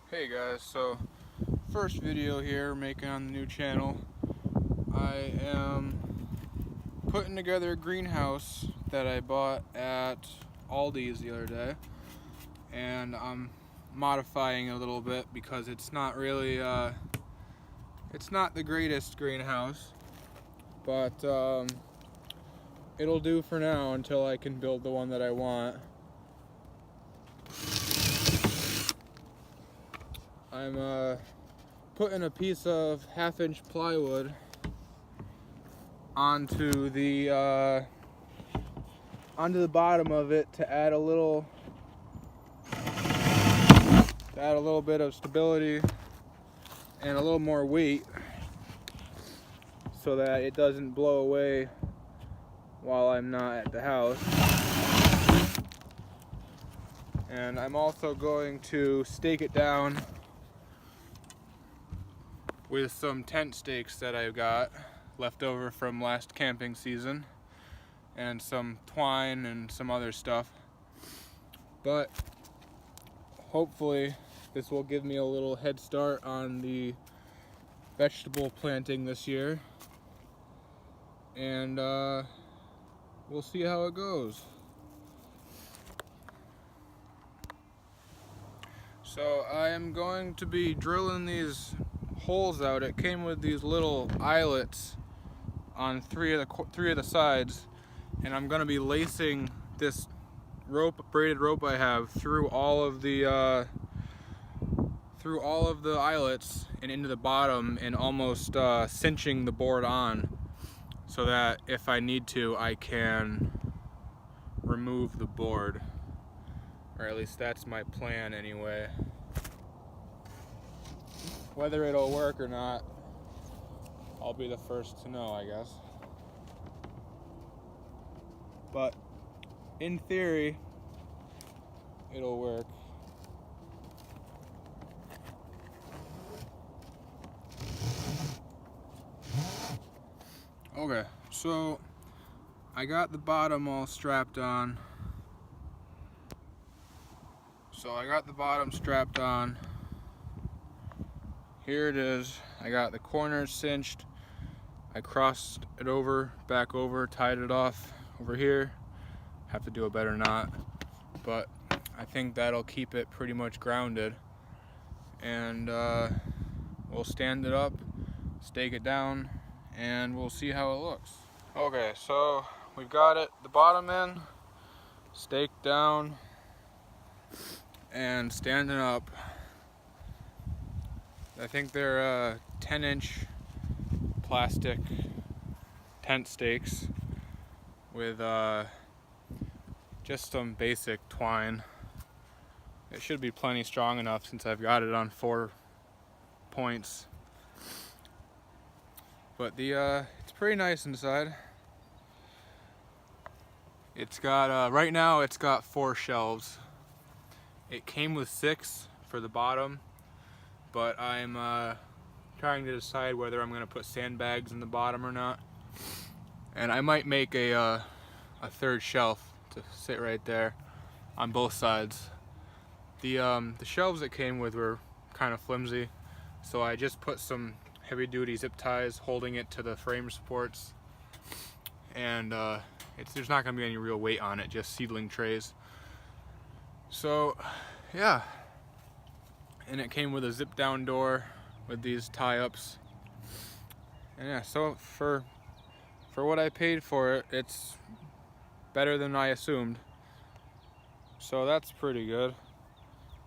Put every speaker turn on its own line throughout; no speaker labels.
Hey guys, so first video here making on the new channel. I am putting together a greenhouse that I bought at Aldi's the other day, and I'm modifying it a little bit because it's not really it's not the greatest greenhouse, but it'll do for now until I can build the one that I want. I'm putting a piece of 1/2-inch plywood onto the bottom of it to add a little bit of stability and a little more weight so that it doesn't blow away while I'm not at the house. And I'm also going to stake it down with some tent stakes that I've got left over from last camping season, and some twine and some other stuff. But hopefully this will give me a little head start on the vegetable planting this year, and we'll see how it goes. So I am going to be drilling these holes out. It came with these little eyelets on three of the sides, and I'm going to be lacing this braided rope I have through all of the eyelets and into the bottom, and almost cinching the board on, so that if I need to, I can remove the board, or at least that's my plan anyway. Whether it'll work or not, I'll be the first to know, I guess. But in theory, it'll work. Okay, so I got the bottom all strapped on. Here it is. I got the corners cinched. I crossed it back over, tied it off over here. Have to do a better knot, but I think that'll keep it pretty much grounded. And we'll stand it up, stake it down, and we'll see how it looks. Okay, so we've got it, the bottom in, staked down, and standing up. I think they're 10-inch plastic tent stakes with just some basic twine. It should be plenty strong enough since I've got it on 4 points. But it's pretty nice inside. It's got right now it's got 4 shelves. It came with 6 for the bottom, but I'm trying to decide whether I'm going to put sandbags in the bottom or not. And I might make a 3rd shelf to sit right there on both sides. The shelves it came with were kind of flimsy, so I just put some heavy-duty zip ties holding it to the frame supports, and there's not going to be any real weight on it, just seedling trays. So yeah, and it came with a zip down door with these tie-ups, and yeah, so for what I paid for it, it's better than I assumed, so that's pretty good.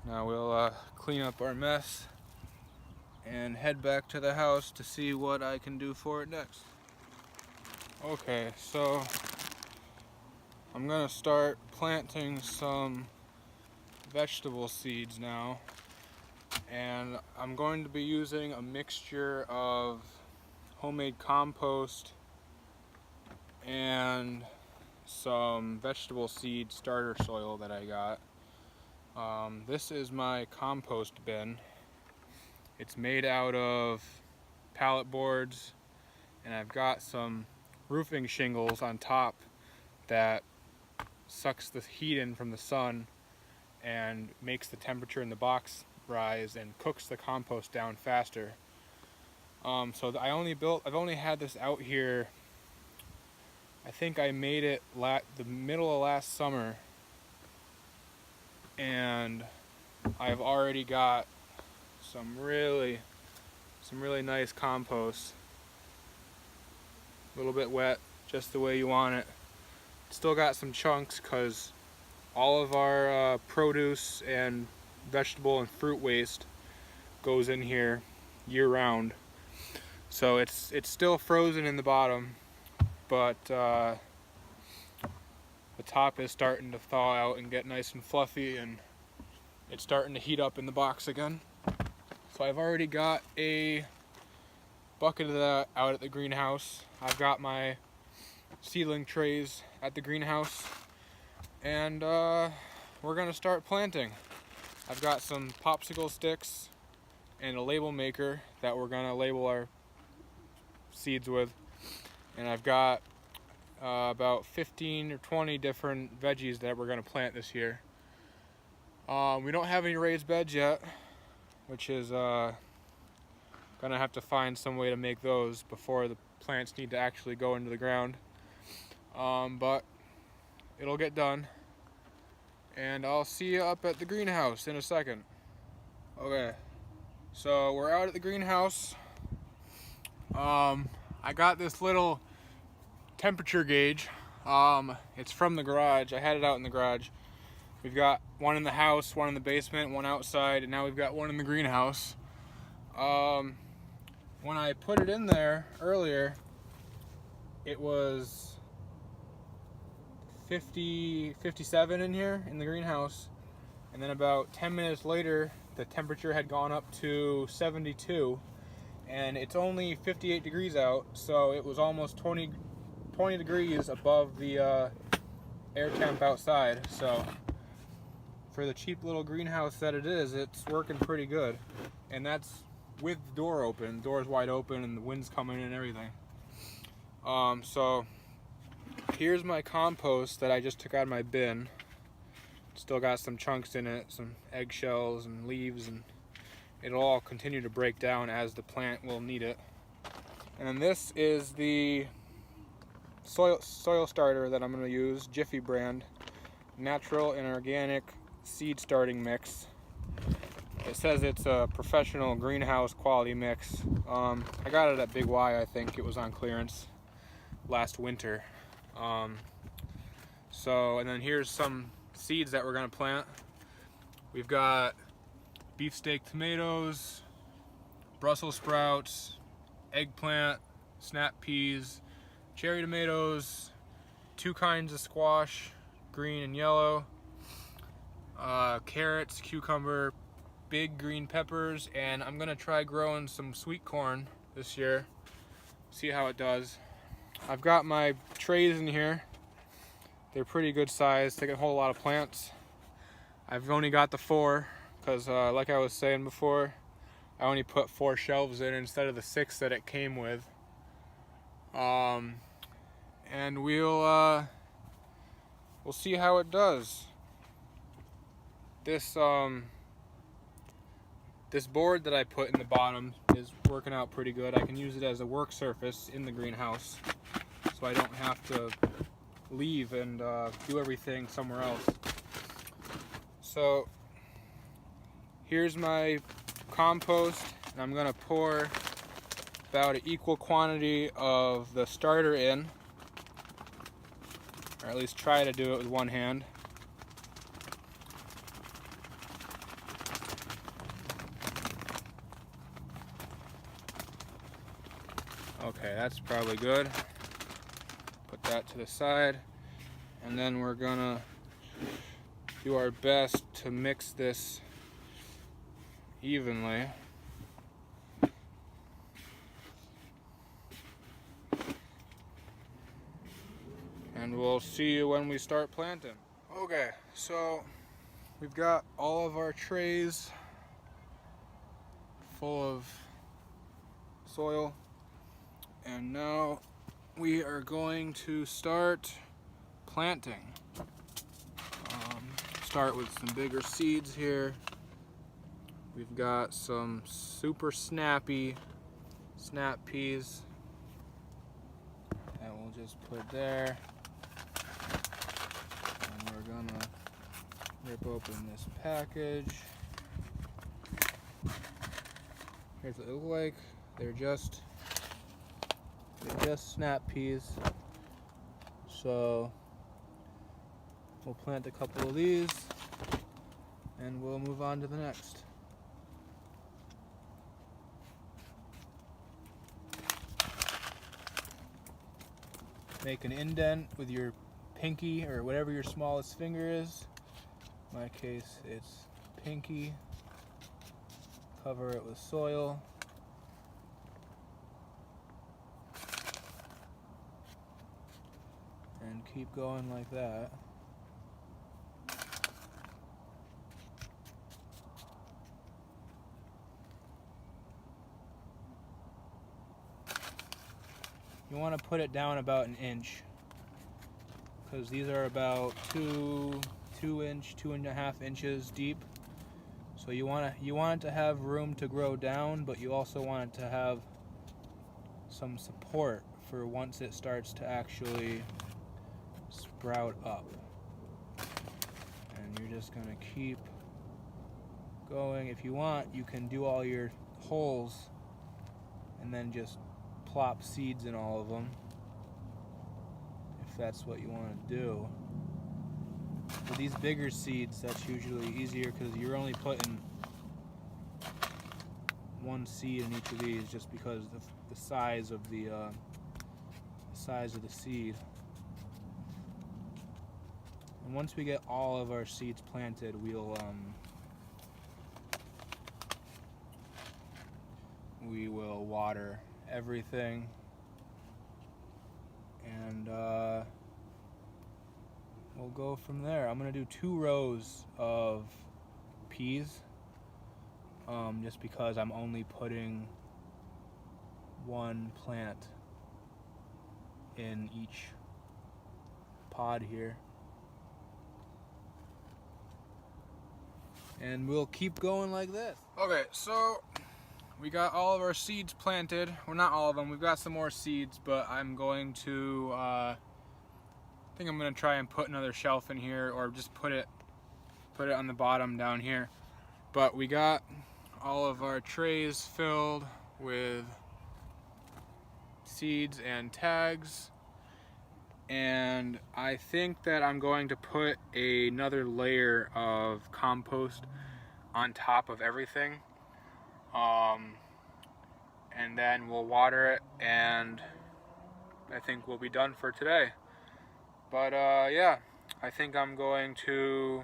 Now we'll clean up our mess and head back to the house to see what I can do for it next. Okay, so I'm gonna start planting some vegetable seeds now, and I'm going to be using a mixture of homemade compost and some vegetable seed starter soil that I got. This is my compost bin. It's made out of pallet boards, and I've got some roofing shingles on top that sucks the heat in from the sun and makes the temperature in the box rise and cooks the compost down faster. So I've only had this out here, I think I made it the middle of last summer, and I've already got some really nice compost. A little bit wet, just the way you want it. Still got some chunks because all of our produce and vegetable and fruit waste goes in here year round. So it's still frozen in the bottom, but the top is starting to thaw out and get nice and fluffy, and it's starting to heat up in the box again. So I've already got a bucket of that out at the greenhouse. I've got my seedling trays at the greenhouse, and we're gonna start planting. I've got some popsicle sticks and a label maker that we're gonna label our seeds with, and I've got about 15 or 20 different veggies that we're gonna plant this year. We don't have any raised beds yet, which is gonna have to find some way to make those before the plants need to actually go into the ground. But it'll get done, and I'll see you up at the greenhouse in a second. Okay, so we're out at the greenhouse. I got this little temperature gauge. It's from the garage. I had it out in the garage. We've got one in the house, one in the basement, one outside, and now we've got one in the greenhouse. When I put it in there earlier, it was 57 in here in the greenhouse, and then about 10 minutes later the temperature had gone up to 72, and it's only 58 degrees out, so it was almost 20 degrees above the air temp outside. So for the cheap little greenhouse that it is, it's working pretty good, and that's with the door open. The door's wide open and the wind's coming in and everything. So here's my compost that I just took out of my bin. Still got some chunks in it, some eggshells and leaves, and it'll all continue to break down as the plant will need it. And then this is the soil starter that I'm going to use, Jiffy brand, natural and organic seed starting mix. It says it's a professional greenhouse quality mix. I got it at Big Y, I think. It was on clearance last winter. And then here's some seeds that we're going to plant. We've got beefsteak tomatoes, Brussels sprouts, eggplant, snap peas, cherry tomatoes, 2 kinds of squash, green and yellow, carrots, cucumber, big green peppers, and I'm gonna try growing some sweet corn this year, see how it does. I've got my trays in here. They're pretty good size, they can hold a lot of plants. I've only got the 4 because like I was saying before, I only put 4 shelves in instead of the 6 that it came with. And we'll see how it does. This board that I put in the bottom is working out pretty good. I can use it as a work surface in the greenhouse, so I don't have to leave and do everything somewhere else. So here's my compost, and I'm gonna pour about an equal quantity of the starter in, or at least try to do it with one hand. Okay, that's probably good. Put that to the side, and then we're gonna do our best to mix this evenly. And we'll see you when we start planting. Okay, so we've got all of our trays full of soil, and now we are going to start planting. Start with some bigger seeds here. We've got some super snappy snap peas that we'll just put there. And we're gonna rip open this package. Here's what they look like. They're just snap peas. So we'll plant a couple of these and we'll move on to the next. Make an indent with your pinky or whatever your smallest finger is. In my case, it's pinky. Cover it with soil. And keep going like that. You want to put it down about an inch, because these are about 2.5 inches deep. So you want it to have room to grow down, but you also want it to have some support for once it starts to actually sprout up. And you're just gonna keep going. If you want, you can do all your holes and then just plop seeds in all of them, if that's what you want to do. For these bigger seeds, that's usually easier because you're only putting one seed in each of these, just because of the size of the seed. And once we get all of our seeds planted, we will water everything, and we'll go from there. I'm gonna do 2 rows of peas, just because I'm only putting 1 plant in each pod here. And we'll keep going like this. Okay, so we got all of our seeds planted. Well, not all of them. We've got some more seeds, but I'm going to, I think I'm going to try and put another shelf in here, or just put it on the bottom down here. But we got all of our trays filled with seeds and tags. And I think that I'm going to put another layer of compost on top of everything. And then we'll water it, and I think we'll be done for today. But yeah, I think I'm going to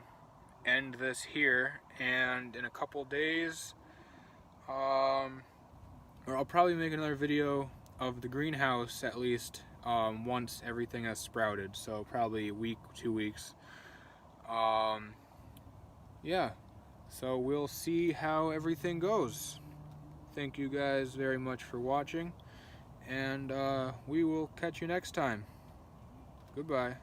end this here, and in a couple days, or I'll probably make another video of the greenhouse at least once everything has sprouted, so probably a week, 2 weeks. Yeah, so we'll see how everything goes. Thank you guys very much for watching, and we will catch you next time. Goodbye.